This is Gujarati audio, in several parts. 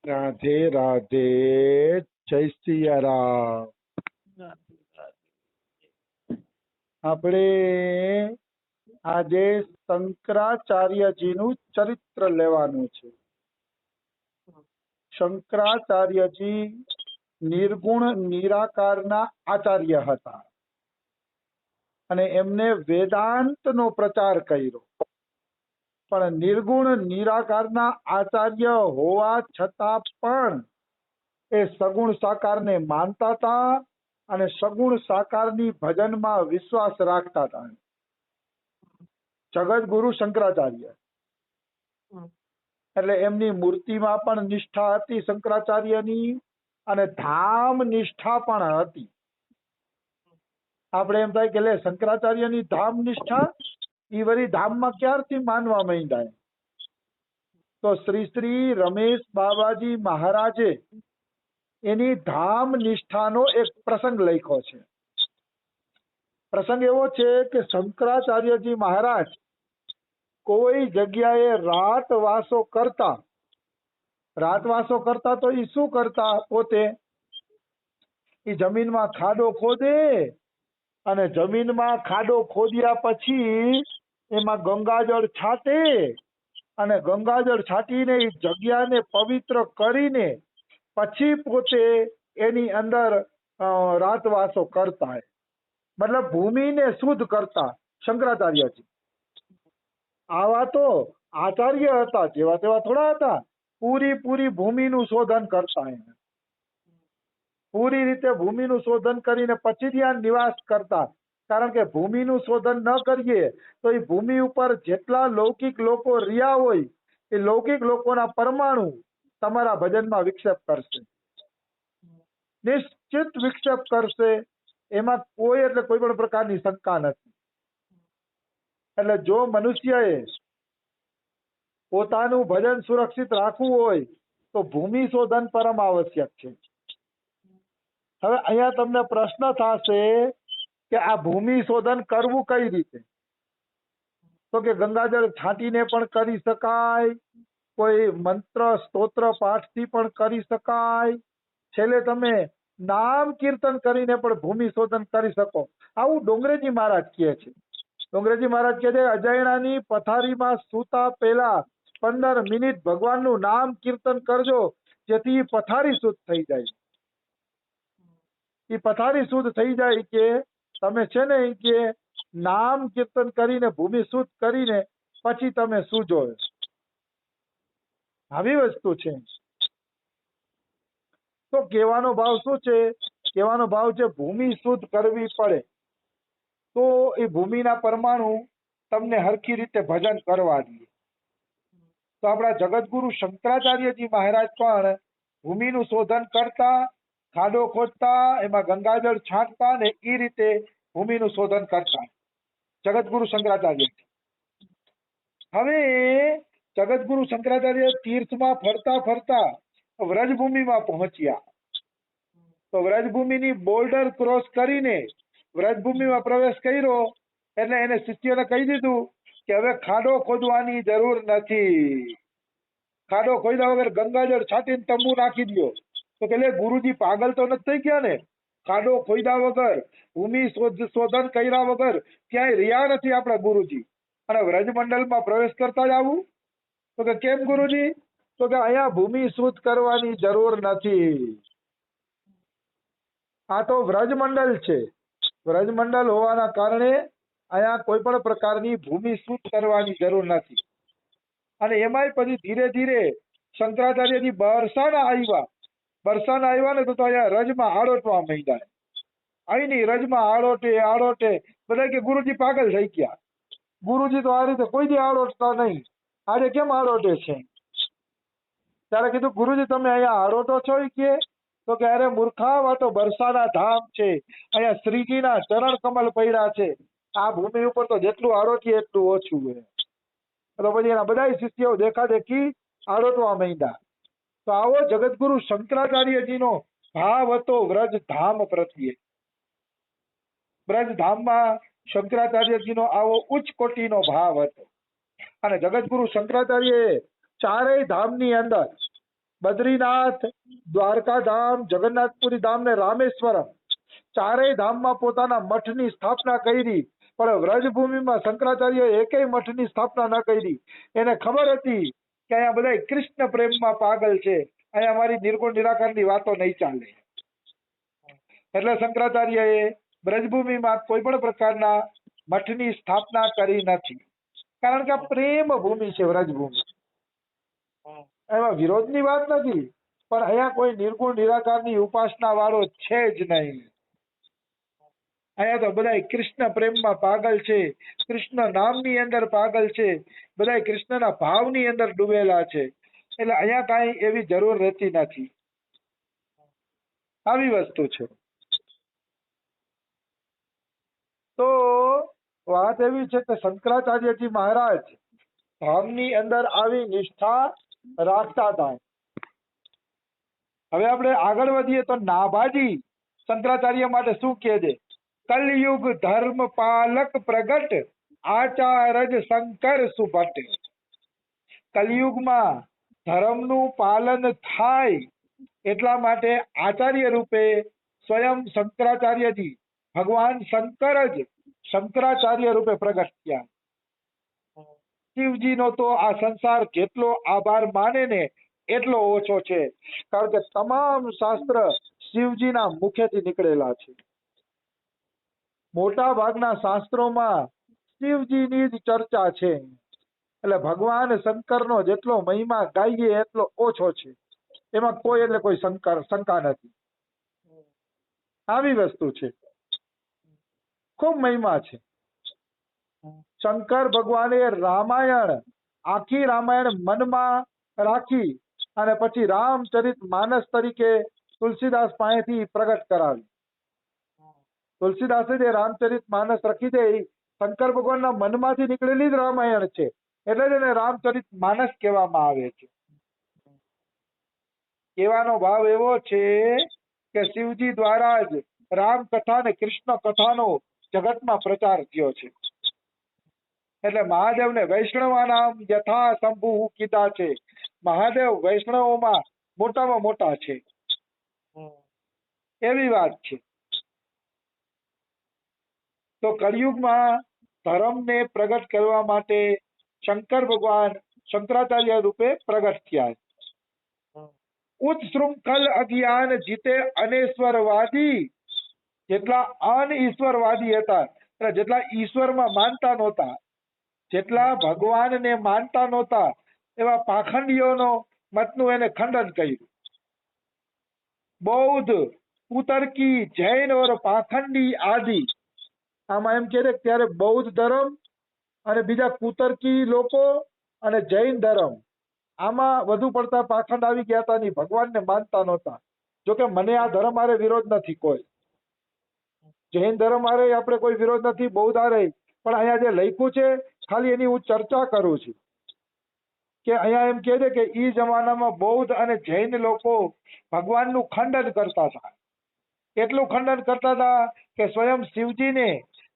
રાધે રાધે. જય સિયારામ. આપણે આજે શંકરાચાર્યજીનું ચરિત્ર લેવાનું છે. શંકરાચાર્યજી નિર્ગુણ નિરાકારના આચાર્ય હતા અને એમને વેદાંતનો પ્રચાર કર્યો. પણ નિર્ગુણ નિરાકારના આચાર્ય હોવા છતાં પણ એ સગુણ સાકારને માનતા હતા અને સગુણ સાકારની ભજનમાં વિશ્વાસ રાખતા હતા. જગતગુરુ શંકરાચાર્ય એટલે એમની મૂર્તિમાં પણ નિષ્ઠા હતી શંકરાચાર્યની અને ધામ નિષ્ઠા પણ હતી. આપણે એમ થાય કે લે શંકરાચાર્યની ધામ નિષ્ઠા એ વળી ધામમાં ક્યારથી માનવા માંડ્યા? તો શ્રી શ્રી રમેશ બાબાજી મહારાજે એની ધામ નિષ્ઠાનો એક પ્રસંગ લખ્યો છે. પ્રસંગ એવો છે કે શંકરાચાર્યજી મહારાજ કોઈ જગ્યાએ રાતવાસો કરતા તો એ શું કરતા? પોતે એ જમીનમાં ખાડો ખોદે અને જમીનમાં ખાડો ખોદ્યા પછી એમાં ગંગાજળ છાંટે અને ગંગાજળ છાંટીને એ જગ્યાને પવિત્ર કરીને પછી પોતે એની અંદર રાતવાસો કરતા. મતલબ ભૂમિને શુદ્ધ કરતા શંકરાચાર્યજી. આવા તો આચાર્ય હતા, જેવા તેવા થોડા હતા. પૂરી ભૂમિનું શોધન કરતા. પૂરી રીતે ભૂમિનું શોધન કરીને પછી ત્યાં નિવાસ કરતા. કારણ કે ભૂમિનું શોધન ન કરીએ તો એ ભૂમિ ઉપર જેટલા લૌકિક લોકો રહ્યા હોય એ લૌકિક લોકોના પરમાણુ તમારા ભજનમાં વિક્ષેપ કરશે, નિશ્ચિત વિક્ષેપ કરશે. એમાં કોઈ પણ પ્રકારની શંકા નથી. એટલે જો મનુષ્યએ પોતાનું ભજન સુરક્ષિત રાખવું હોય તો ભૂમિ શોધન પરમ આવશ્યક છે. હવે અહીંયા તમને પ્રશ્ન થશે કે આ ભૂમિ શોધન કરવું કઈ રીતે? તો કે ગંગાજળ છાંટીને પણ કરી શકાય, કોઈ મંત્ર સ્તોત્ર પાઠથી પણ કરી શકાય, છેલ્લે તમે નામ કીર્તન કરીને પણ ભૂમિ શોધન કરી શકો. આવું ડોંગરેજી મહારાજ કહે છે. ડોંગરેજી મહારાજ કહે છે અજાયણાની પથારીમાં સૂતા પહેલા 15 મિનિટ ભગવાનનું નામ કીર્તન કરજો, જેથી પથારી શુદ્ધ થઈ જાય. એ પથારી શુદ્ધ થઈ જાય કે તમે છે ને કે નામ કીર્તન કરીને ભૂમિ શુદ્ધ કરીને પછી તમે સૂજો. આવી વસ્તુ છે. તો કહેવાનો ભાવ શું છે? કહેવાનો ભાવ છે ભૂમિ શુદ્ધ કરવી પડે તો એ ભૂમિના પરમાણુ તમને હરખી રીતે ભજન કરવા દે. તો આપણા જગતગુરુ શંકરાચાર્યજી મહારાજ પણ ભૂમિનું શોધન કરતા, ખાડો ખોદતા, એમાં ગંગાજળ છાંટતા ને એ રીતે ભૂમિનું શોધન કરતા જગતગુરુ શંકરાચાર્ય. હવે જગતગુરુ શંકરાચાર્ય તીર્થમાં ફરતા વ્રજભૂમિમાં પહોંચ્યા. તો વ્રજભૂમિની બોર્ડર ક્રોસ કરીને વ્રજભૂમિમાં પ્રવેશ કર્યો એટલે એને શિષ્યને કહી દીધું કે હવે ખાડો ખોદવાની જરૂર નથી. ખાડો ખોદ્યા વગર ગંગાજળ છાંટીને તંબુ નાખી દો. તો કે લે ગુરુજી પાગલ તો નથી થઈ ગયા ને? ખાડો ખોદ્યા વગર ભૂમિ શોધન કર્યા વગર ક્યાંય રહ્યા નથી આપણા ગુરુજી, અને વ્રજમંડળમાં પ્રવેશ કરતા જ આવું? તો કે કેમ ગુરુજી? તો કે અહીંયા ભૂમિ શુદ્ધ કરવાની જરૂર નથી. આ તો વ્રજમંડળ છે. વ્રજમંડળ હોવાના કારણે અહીંયા કોઈ પણ પ્રકારની ભૂમિ શુદ્ધ કરવાની જરૂર નથી. અને એમાંય પછી ધીરે ધીરે શંકરાચાર્યજી બરસાના આવ્યા ને તો અહીંયા રજમાં આડોટવા માંડ્યા. અહીંની રજમાં આડોટે બધા કે ગુરુજી પાગલ થઈ ગયા. ગુરુજી તો આ રીતે કોઈ દી આડોટતા નહીં, આજે કેમ આડોટે છે? ત્યારે કીધું ગુરુજી તમે અહીંયા આડોટો છો? કે તો કે અરે મૂર્ખા, આ તો બરસાના ધામ છે, અહીંયા શ્રીજીના ચરણ કમલ પડ્યા છે. આ ભૂમિ ઉપર તો જેટલું આડોટીએ એટલું ઓછું છે. તો પછી એના બધા શિષ્યો દેખાદેખી આડોટવા માંડ્યા. તો આવો જગતગુરુ શંકરાચાર્યજીનો ભાવ હતો વ્રજધામ પ્રત્યે. વ્રજધામમાં શંકરાચાર્યજીનો આવો ઉચ્ચ કોટીનો ભાવ હતો. અને જગતગુરુ શંકરાચાર્યએ ચારેય ધામની અંદર બદ્રીનાથ, દ્વારકાધામ, જગન્નાથપુરી ધામ ને રામેશ્વરમ ચારેય ધામમાં પોતાના મઠની સ્થાપના કરી, પણ વ્રજભૂમિમાં શંકરાચાર્ય એકેય મઠની સ્થાપના ન કરી. એને ખબર હતી કે અહીંયા બધા કૃષ્ણ પ્રેમમાં પાગલ છે, અહીંયા અમારી નિર્ગુણ નિરાકારની વાતો નહીં ચાલે. એટલે શંકરાચાર્યએ બ્રજભૂમિમાં કોઈ પણ પ્રકારના મઠની સ્થાપના કરી નથી, કારણ કે આ પ્રેમ ભૂમિ છે વ્રજભૂમિ. એમાં વિરોધની વાત નથી, પણ અહીંયા કોઈ નિર્ગુણ નિરાકારની ઉપાસના વાળો છે જ નહીં. અહીંયા તો બધા કૃષ્ણ પ્રેમમાં પાગલ છે, કૃષ્ણ નામની અંદર પાગલ છે, બધા કૃષ્ણના ભાવની અંદર ડૂબેલા છે. એટલે અહીંયા કાંઈ એવી જરૂર રહેતી નથી. આવી વસ્તુ છે. તો વાત એવી છે કે શંકરાચાર્યજી મહારાજ ધામની અંદર આવી નિષ્ઠા રાખતા હતા. હવે આપણે આગળ વધીએ તો નાભાજી શંકરાચાર્ય માટે શું કહે છે? કલયુગ ધર્મ પાલક પ્રગટ આચાર્ય શંકર સુભટ. કલયુગમાં ધર્મનું પાલન થાય એટલા માટે આચાર્ય રૂપે સ્વયં શંકરાચાર્યજી ભગવાન શંકર જ શંકરાચાર્ય રૂપે પ્રગટ થયા. શિવજીનો તો આ સંસાર જેટલો આભાર માને ને એટલો ઓછો છે, કારણ કે તમામ શાસ્ત્ર શિવજીના મુખેથી નીકળેલા છે. મોટા ભાગના શાસ્ત્રોમાં શિવજીની જ ચર્ચા છે. એટલે ભગવાન શંકરનો જેટલો મહિમા ગાઈએ એટલો ઓછો છે, એમાં કોઈ એટલે કોઈ શંકા નથી. આવી વસ્તુ છે, ખૂબ મહિમા છે. શંકર ભગવાને રામાયણ આખી રામાયણ મનમાં રાખી અને પછી રામચરિત માનસ તરીકે તુલસીદાસ પાસેથી પ્રગટ કરાવી. તુલસીદાસે જે રામચરિત માનસ રખી દે શંકર ભગવાનના મનમાંથી નીકળેલી જ રામાયણ છે, એટલે જ એને રામચરિત માનસ કહેવામાં આવે છે. કહેવાનો ભાવ એવો છે કે શિવજી દ્વારા જ રામ કથા અને કૃષ્ણ કથાનો જગતમાં પ્રચાર થયો છે. એટલે મહાદેવને વૈષ્ણવાનામ યથા શંભુ કીધા છે. મહાદેવ વૈષ્ણવોમાં મોટામાં મોટા છે, એવી વાત છે. તો કળિયુગમાં ધર્મને પ્રગટ કરવા માટે શંકર ભગવાન શંકરાચાર્ય રૂપે પ્રગટ થયા. ઉચ્ચ શૃંખલ અજ્ઞાન જીતે અનેશ્વરવાદી. જેટલા અનઈશ્વરવાદી હતા, એટલે જેટલા ઈશ્વરમાં માનતા નહોતા, જેટલા ભગવાનને માનતા નહોતા, એવા પાખંડીઓનો મતનું એને ખંડન કર્યું. બૌદ્ધ, કુતર્કી, જૈન ઓર પાખંડી આદિ. આમાં એમ કહે ત્યારે બૌદ્ધ ધર્મ અને બીજા કુતર્કી લોકો અને જૈન ધર્મ, આમાં વધુ પડતા પાખંડ આવી ગયા હતા. ની ભગવાનને માનતા નહોતા. જોકે મને આ ધર્મ હારે વિરોધ નથી, કોઈ જૈન ધર્મ હારે આપણે કોઈ વિરોધ નથી, બૌદ્ધ હારે, પણ અહીંયા જે લખ્યું છે ખાલી એની હું ચર્ચા કરું છું કે અહીંયા એમ કહે છે કે ઈ જમાનામાં બૌદ્ધ અને જૈન લોકો ભગવાનનું ખંડન કરતા હતા. એટલું ખંડન કરતા હતા કે સ્વયં શિવજીને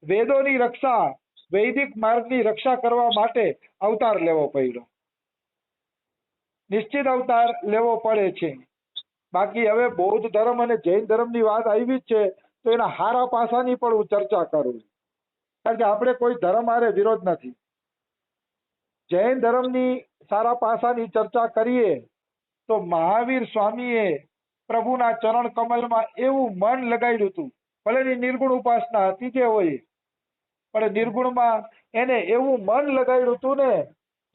વેદોની રક્ષા, વૈદિક માર્ગની રક્ષા કરવા માટે અવતાર લેવો પડ્યો. નિશ્ચિત અવતાર લેવો પડે છે. બાકી હવે બૌદ્ધ ધર્મ અને જૈન ધર્મની વાત આવી જ છે, તો એના હારા પાસાની પણ હું ચર્ચા કરું, કારણ કે આપણે કોઈ ધર્મ હારે વિરોધ નથી. જૈન ધર્મની સારા પાસાની ચર્ચા કરીએ તો મહાવીર સ્વામીએ પ્રભુના ચરણ કમલમાં એવું મન લગાડ્યું હતું, ભલે એની નિર્ગુણ ઉપાસના હતી જે હોય, પણ નિર્ગુણમાં એને એવું મન લગાડ્યું હતું ને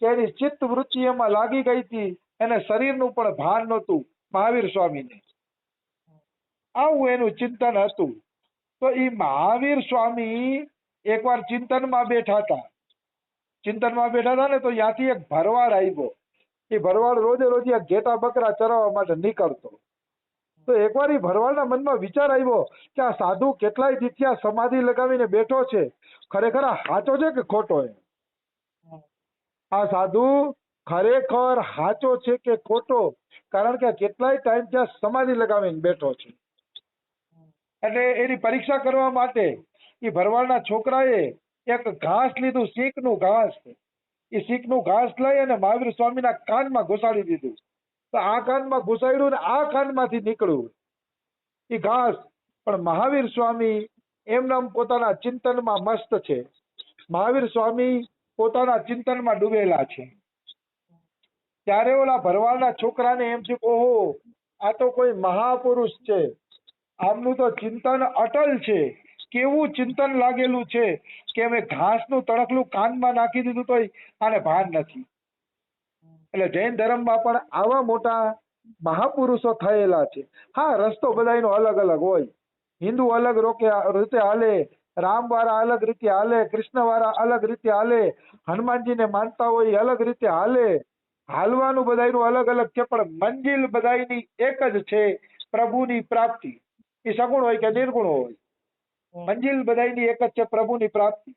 કે એની ચિત્ત વૃત્તિ એમાં લાગી ગઈ હતી, એને શરીરનું પણ ભાન નહોતું મહાવીર સ્વામીને. આવું એનું ચિંતન હતું. તો એ મહાવીર સ્વામી એકવાર ચિંતનમાં બેઠા હતા. ચિંતનમાં બેઠા હતા ને તો ત્યાંથી એક ભરવાડ આવ્યો. એ ભરવાડ રોજે રોજ ઘેટા બકરા ચરાવવા માટે નીકળતો. તો એકવાર એ ભરવાડના મનમાં વિચાર આવ્યો કે આ સાધુ કેટલાય દીથિયા સમાધિ લગાવીને બેઠો છે, ખરેખર આ સાચો છે કે ખોટો? આ સાધુ ખરેખર સાચો છે કે ખોટો? કારણ કે કેટલાય ટાઈમ ત્યાં સમાધિ લગાવીને બેઠો છે. એટલે એની પરીક્ષા કરવા માટે એ ભરવાડના છોકરાએ એક ઘાસ લીધું, શીખનું ઘાસ. એ શીખનું ઘાસ લઈ અને મહાવીર સ્વામીના કાનમાં ઘુસાડી દીધું. તો આ કાનમાં ઘુસાડ્યું ને આ કાનમાંથી નીકળ્યું એ ઘાસ. પણ મહાવીર સ્વામી એમનામ પોતાના ચિંતનમાં મસ્ત છે. મહાવીર સ્વામી પોતાના ચિંતનમાં ડૂબેલા છે. ત્યારે ઓલા ભરવાડના છોકરાને એમ છે, ઓહો, આ તો કોઈ મહાપુરુષ છે, આમનું તો ચિંતન અટલ છે. કેવું ચિંતન લાગેલું છે કે અમે ઘાસનું તણખલું કાનમાં નાખી દીધું તોય આને ભાન નથી. એટલે જૈન ધર્મમાં પણ આવા મોટા મહાપુરુષો થયેલા છે. હા, રસ્તો બધાયનો અલગ અલગ હોય. હિન્દુ અલગ રીતે હાલે, રામ વાળા અલગ રીતે હાલે, કૃષ્ણ વાળા અલગ રીતે હાલે, હનુમાનજીને માનતા હોય અલગ રીતે હાલે. હાલવાનું બધાયનું અલગ અલગ છે, પણ મંજિલ બધાયની એક જ છે, પ્રભુની પ્રાપ્તિ. એ સગુણ હોય કે નિર્ગુણ હોય, મંજિલ બધાયની એક જ છે, પ્રભુની પ્રાપ્તિ.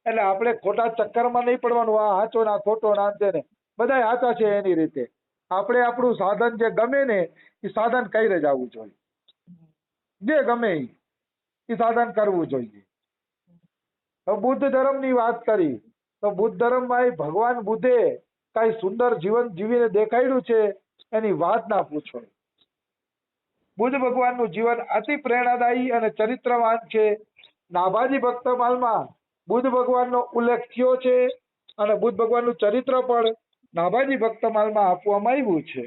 એટલે આપણે ખોટા ચક્કરમાં નહીં પડવાનું, આ સાચો ના ખોટો ના છે ને, બધા સાચા છે એની રીતે. આપણે આપણું સાધન જે ગમે ને એ સાધન કરી જ આવવું જોઈએ. જે ગમે એ સાધન કરવું જોઈએ. તો બુદ્ધ ધર્મની વાત કરી તો બુદ્ધ ધર્મમાં ભગવાન બુદ્ધે કઈ સુંદર જીવન જીવીને દેખાડ્યું છે એની વાત ના પૂછો. બુદ્ધ ભગવાનનું જીવન અતિ પ્રેરણાદાયી અને ચરિત્રવાન છે. નાભાજી ભક્તમાલમાં બુદ્ધ ભગવાનનો ઉલ્લેખ થયો છે અને બુદ્ધ ભગવાનનું ચરિત્ર પણ નાભાજી ભક્તમાલમાં આપવામાં આવ્યું છે.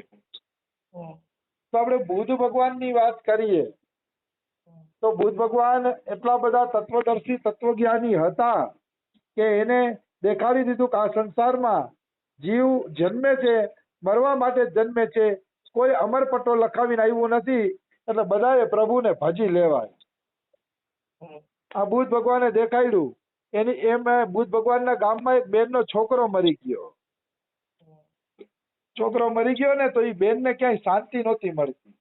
તો આપણે બુદ્ધ ભગવાનની વાત કરીએ તો બુદ્ધ ભગવાન એટલા બધા તત્વદર્શી તત્વજ્ઞાની હતા કે એને દેખાડી દીધું કે આ સંસારમાં જીવ જન્મે છે, મરવા માટે જ જન્મે છે, કોઈ અમરપટ્ટો લખાવીને આવ્યું નથી, એટલે બધાએ પ્રભુને ભજી લેવાય. આ બુદ્ધ ભગવાને દેખાડ્યું. એમ બુદ્ધ ભગવાનના ગામમાં એક બેનનો છોકરો મરી ગયો. છોકરો મરી ગયો ને તો એ બેનને ક્યાંય શાંતિ નહોતી મળતી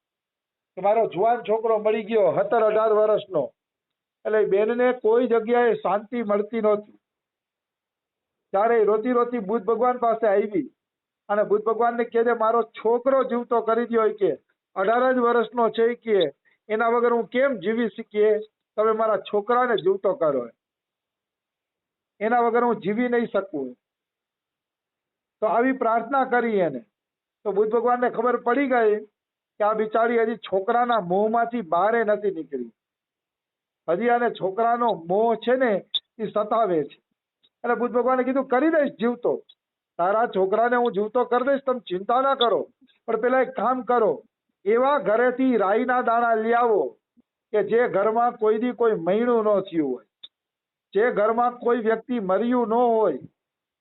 કે મારો જુવાન છોકરો મરી ગયો 17-18 વર્ષનો. એટલે બેનને કોઈ જગ્યાએ શાંતિ મળતી નહોતી. ત્યારે રોતી રોતી બુદ્ધ ભગવાન પાસે આવી અને બુદ્ધ ભગવાનને કહે મારો છોકરો જીવતો કરી દો, કે 18 જ વર્ષનો છે, કે એના વગર હું કેમ જીવી શકીએ, તમે મારા છોકરાને જીવતો કરો, એના વગર હું જીવી નહીં શકું. તો આવી પ્રાર્થના કરી એને. તો બુદ્ધ ભગવાનને ખબર પડી ગઈ કે આ બિચારી હજી છોકરાના મોહમાંથી બહાર નથી નીકળી, હજી આને છોકરાનો મોહ છે ને એ સતાવે છે. એટલે બુદ્ધ ભગવાને કીધું કરી દઈશ જીવતો, તારા છોકરાને હું જીવતો કરી દઈશ, તમે ચિંતા ના કરો. પણ પેલા એક કામ કરો, એવા ઘરેથી રાઈના દાણા લઈ આવો કે જે ઘરમાં કોઈ દી કોઈ મહિનું ન થયું હોય, જે ઘરમાં કોઈ વ્યક્તિ મર્યું ન હોય,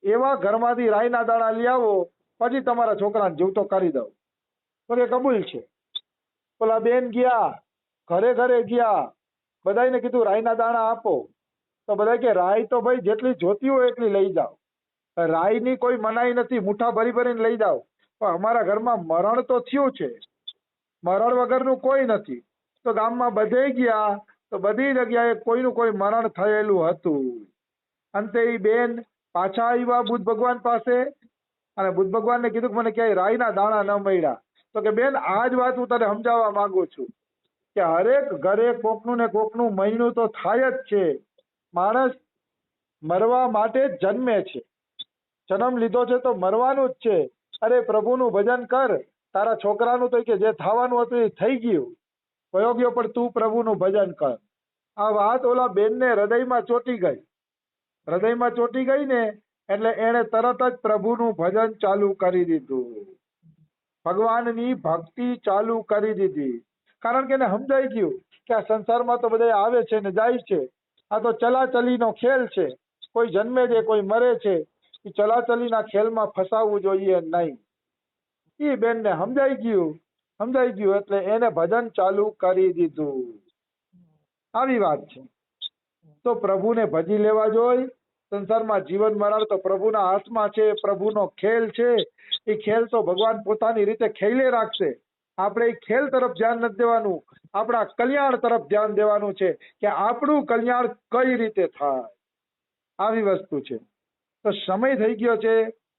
એવા ઘરમાંથી રાઈના દાણા લઈ આવો, પછી તમારા છોકરાને જીવતો કરી દઉં. તો કે કબૂલ છે. પેલા બેન ગયા, ઘરે ઘરે ગયા, બધાને કીધું રાઈના દાણા આપો. તો બધા કે રાઈ તો ભાઈ જેટલી જોતી હોય એટલી લઈ જાઓ, રાઈની કોઈ મનાઈ નથી, મુઠ્ઠા ભરી ભરીને લઈ જાઓ, પણ અમારા ઘરમાં મરણ તો થયું છે, મરણ વગરનું કોઈ નથી. તો ગામમાં બધે ગયા તો બધી જગ્યાએ કોઈનું કોઈ મરણ થયેલું હતું. અંતે એ બેન પાછા આવ્યા બુદ્ધ ભગવાન પાસે અને બુદ્ધ ભગવાનને કીધું કે મને ક્યાંય રાઈના દાણા ન મળ્યા. તો કે બેન આ જ વાત હું તને સમજાવવા માંગુ છું કે હરેક ઘરે કોકનું ને કોકનું મહિનું તો થાય જ છે. માણસ મરવા માટે જ જન્મે છે, જન્મ લીધો છે તો મરવાનું જ છે. અરે પ્રભુનું ભજન કર, તારા છોકરાનું તો કે જે થવાનું હતું એ થઈ ગયું, વયો ગયો, પણ તું પ્રભુનું ભજન કર. આ વાત ઓલા બેનને હૃદયમાં ચોંટી ગઈ. હૃદયમાં ચોંટી ગઈ ને એટલે એણે તરત જ પ્રભુનું ભજન ચાલુ કરી દીધું, ભગવાનની ભક્તિ ચાલુ કરી દીધી. કારણ કે એને સમજાઈ ગયું કે આ સંસારમાં તો બધા આવે છે ને જાય છે, આ તો ચલાચલીનો ખેલ છે, કોઈ જન્મે છે કોઈ મરે છે, એ ચલાચલીના ખેલમાં ફસાવવું જોઈએ નહીં. એ બેનને સમજાઈ ગયું એટલે એને ભજન ચાલુ કરી દીધું. આવી વાત છે. તો પ્રભુને ભજી લેવા જોઈએ. સંસારમાં જીવન મરણ તો પ્રભુના હાથમાં છે, પ્રભુનો ખેલ છે. એ ખેલ તો ભગવાન પોતાની રીતે ખેલે રાખશે. આપણે એ ખેલ તરફ ધ્યાન નથી દેવાનું, આપણા કલ્યાણ તરફ ધ્યાન દેવાનું છે કે આપણું કલ્યાણ કઈ રીતે થાય. આવી વસ્તુ છે. તો સમય થઈ ગયો છે,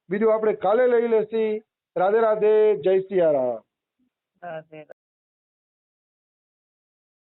બીજું આપણે કાલે લઈ લેશી. રાધે રાધે, જય સિયારામ.